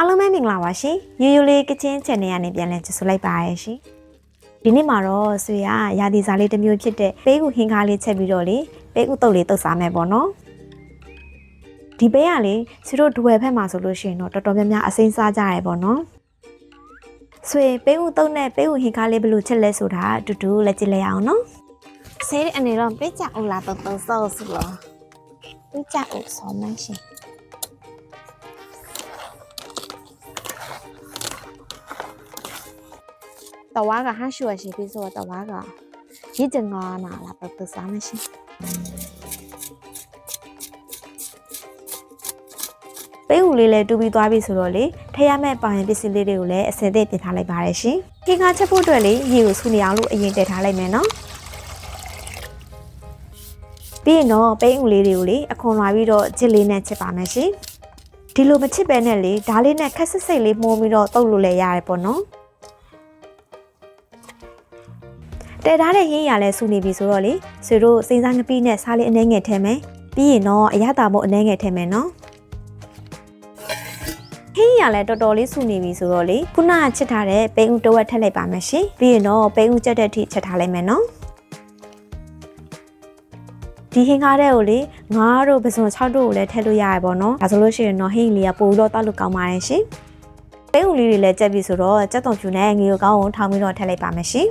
အားလုံးပဲမင်္ဂလာပါရှင်ယူယူလေးကချင်း channel ကနေပြန်လည်ကြိုဆိုလိုက်ပါရရှင်ဒီနေ့မှာတော့ဆွေကရာသီစားလေးတစ်မျိုးဖြစ်တဲ့ပေးဥဟင်းကားလေးချက်ပြီးတော့လေပေးဥတုပ်လေးတုပ်စားမယ်ပေါ့နော်ဒီပေးကလေဆွေတို့ဒွယ်ဖက်မှာဆိုလို့ရှိရင်တော့တော်တော်များများအစိမ်းစားကြရပေါ့နော်ဆွေပေးဥတုပ်နဲ့ပေးဥဟင်းကားလေးဘယ်လိုချက်လဲဆိုတာအတူတူလက်ကြည့်လိုက်အောင်နော်ဆေးအနေတော့ပေးကြဦးလားတုပ်ဆော့ဆိုလို့ပေးကြဦးဆောင်းနိုင်ရှင်ตะวากะห้าชัวชิพี่โซตะวากะยี่จะงอหนาละเปิดซ้ำไม่ใช่ပေးဦးလေးလည်းတူပြီးသွားပြီဆိုတော့လေထရမဲ့ပိုင်ပစ္စည်းလေးတွေကိုလည်းအစင်သက်ပြင်ထားလိုက်ပါတယ်ရှင်ခင်းကားချက်ဖို့အတွက်လေရေကိုဆူနေအောင်လို့အရင်တက်ထားလိုက်မယ်နော်ပြီးရင်တော့ပေးဦးလေးတွေကိုလေအခွန်လွှာပြီးတော့ချစ်လေးနဲ့ချက်ပါမယ်ရှင်ဒီလိုမချစ်ပဲနဲ့လေဓာလေးနဲ့ခက်ဆစ်စိတ်လေးမှုန်းပြီးတော့တုပ်လို့လည်းရတယ်ပေါ့နော်တဲထားတဲ့ဟင်းရလဲစူနေပြီဆိုတော့လေဆွေတို့စိမ့်စားငပိနဲ့စားလေးအနှဲငယ်ထဲမယ်ပြီးရင်တော့အရသာမို့အနှဲငယ်ထဲမယ်နော်ဟင်းရလဲတော်တော်လေးစူနေပြီဆိုတော့လေခုနကချစ်ထားတဲ့ပိန်းဦးတဝက်ထည့်လိုက်ပါမယ်ရှင်ပြီးရင်တော့ပိန်းဦးကြက်တဲ့အထိချက်ထားလိုက်မယ်နော်ဒီဟင်းကားတဲ့ကိုလေငါးတို့ပစွန်6တို့ကိုလည်းထည့်လို့ရရပေါ့နော်ဒါဆိုလို့ရှိရင်တော့ဟင်းလေးကပိုလို့တောက်လို့ကောင်းပါတယ်ရှင်ပိန်းဦးလေးတွေလည်းကြက်ပြီဆိုတော့ကြက်သွန်ဖြူနဲ့ငီကိုကောင်းအောင်ထောင်းပြီးတော့ထည့်လိုက်ပါမယ်ရှင်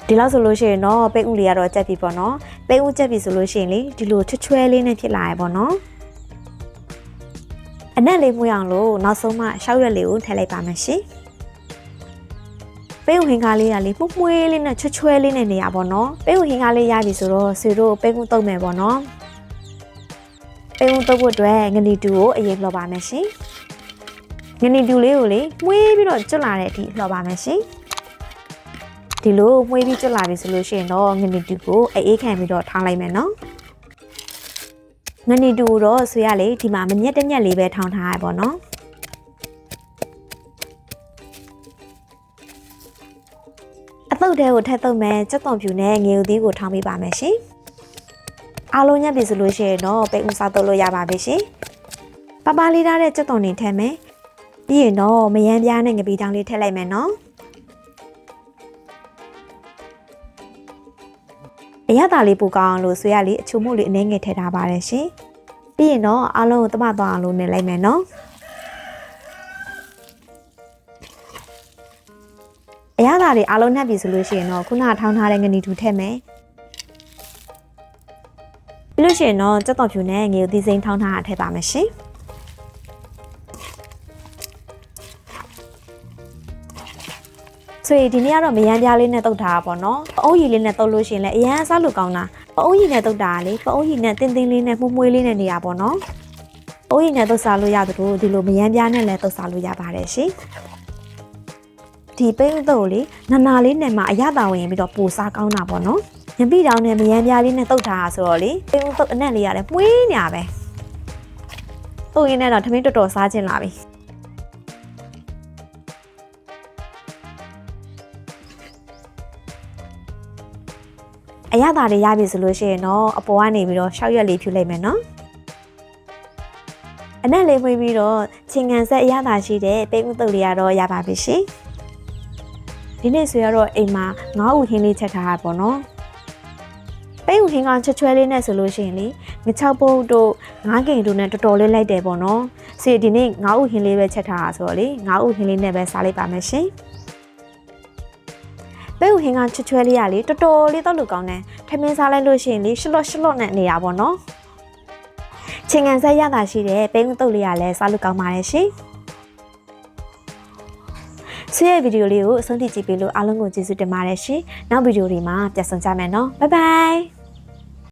ဒီလောက်ဆိုလို့ရှိရင်တော့ပိတ်ဦးလေးကတော့ကြက်ပြီပေါ့နော်ပိတ်ဦးကြက်ပြီဆိုလို့ရှိရင်လေဒီလိုချွဲလေးနဲ့ဖြစ်လာရပေါ့နော်အနက်လေးမှုအောင်လို့နောက်ဆုံးမှရှောက်ရွက်လေးကိုထည့်လိုက်ပါမယ်ရှင်ပိတ်ဦးဟင်းကားလေးကလေမှုမွှေးလေးနဲ့ချွဲလေးနဲ့နေရပေါ့နော်ပိတ်ဦးဟင်းကားလေးရပြီဆိုတော့ဆွေတို့ပိတ်ဦးတုံးမယ်ပေါ့နော်ပိတ်ဦးတုံးဖို့အတွက်ငနီတူကိုအရင်လှော်ပါမယ်ရှင်ငနီတူလေးကိုလေမွှေးပြီးတော့ကျွတ်လာတဲ့အထိလှော်ပါမယ်ရှင်ဒီလိုမွှေးပြီးကျွတ်လာပြီဆိုလို့ရှိရင်တော့ငနီတူကိုအေးခံပြီးတော့ထောင်းလိုက်မယ်နော်ငနီတူတော့ဆွေရလေဒီမှာမညက်တညက်လေးပဲထောင်းထားရပါတော့အသုတ်တဲကိုထည့်သုံးမယ်ကြက်သွန်ဖြူနဲ့ငေဦးသီးကိုထောင်းပေးပါမယ်ရှင်အားလုံးညက်ပြီဆိုလို့ရှိရင်တော့ပိတ်ဦးစားသုံးလို့ရပါပြီရှင်ပပလေးထားတဲ့ကြက်သွန်တွေထည့်မယ်ပြီးရင်တော့မယမ်းပြားနဲ့ငပိတောင်လေးထည့်လိုက်မယ်နော်အရသာလေးပူကောင်းအောင်လို့ဆွေရလေးအချို့မို့လေးအနှဲငယ်ထည့်ထားပါတယ်ရှင်ပြီးရင်တော့အားလုံးကိုတမသွားအောင်လို့နေလိုက်မယ်နော်အရသာလေးအားလုံးနှက်ပြီဆိုလို့ရှိရင်တော့ခုနထောင်းထားတဲ့ငနီထူထည့်မယ်ပြီးလို့ရှိရင်တော့ကြက်သွန်ဖြူနဲ့ငေသီးစိမ်းထောင်းထားတာထည့်ပါမယ်ရှင်ဆွေဒီနေ့ကတော့မယမ်းပြားလေးနဲ့တုတ်ထားတာပေါ့နော်ပအုပ်ရည်လေးနဲ့တုတ်လို့ရှိရင်လည်းအရန်စားလို့ကောင်းတာပအုပ်ရည်နဲ့တုတ်တာလေပအုပ်ရည်နဲ့တင်းတင်းလေးနဲ့မှုမွှေးလေးနဲ့နေရပေါ့နော်ပအုပ်ရည်နဲ့တုတ်စားလို့ရသလိုဒီလိုမယမ်းပြားနဲ့လည်းတုတ်စားလို့ရပါတယ်ရှင်ဒီပိန်းတုတ်လေးနာနာလေးနဲ့မှအရသာဝင်ပြီးတော့ပိုစားကောင်းတာပေါ့နော်ညပိတောင်နဲ့မယမ်းပြားလေးနဲ့တုတ်ထားတာဆိုတော့လေပိန်းတုတ်အနက်လေးရတယ်မွှေးညာပဲတုတ်ရင်းနဲ့တော့ထမင်းတော်တော်စားခြင်းလာပြီအရသာတွေရပြီဆိုလို့ရှိရင်တော့အပေါ်ကနေပြီးတော့ရှောက်ရွက်လေးဖြူလိုက်မယ်နော်အနက်လေးမွေးပြီးတော့ချင်းငံဆက်အရသာရှိတဲ့ပိတ်ဦးတုပ်လေးကတော့ရပါပြီရှင်ဒီနေ့ဆိုရတော့အိမ်မှာငါးဦးဟင်းလေးချက်ထားတာပေါ့နော်ပိတ်ဦးဟင်းကချွဲလေးနဲ့ဆိုလို့ရှိရင်လေငချောက်ပုတ်တို့ငါးကင်တို့နဲ့တော်တော်လေးလိုက်တယ်ပေါ့နော်ဆိုဒီနေ့ငါးဦးဟင်းလေးပဲချက်ထားတာဆိုတော့လေငါးဦးဟင်းလေးနဲ့ပဲစားလိုက်ပါမယ်ရှင်ပိတ်ဦးဟင်းကချွဲလေးရလေတော်တော်လေးတော့လို့ကောင်းတယ်ထမင်းစားလိုက်လို့ရှိရင်လေရှလော့နဲ့နေရပါတော့ချင်းငံဆက်ရတာရှိတဲ့ပိတ်ဦးတုပ်လေးရလဲစားလို့ကောင်းပါတယ်ရှင်ဆွေရဲ့ဗီဒီယိုလေးကိုအဆုံးထိကြည့်ပေးလို့အားလုံးကိုကျေးဇူးတင်ပါတယ်ရှင်နောက်ဗီဒီယိုတွေမှာပြန်ဆုံကြမယ်နော်ဘိုင်ဘိုင်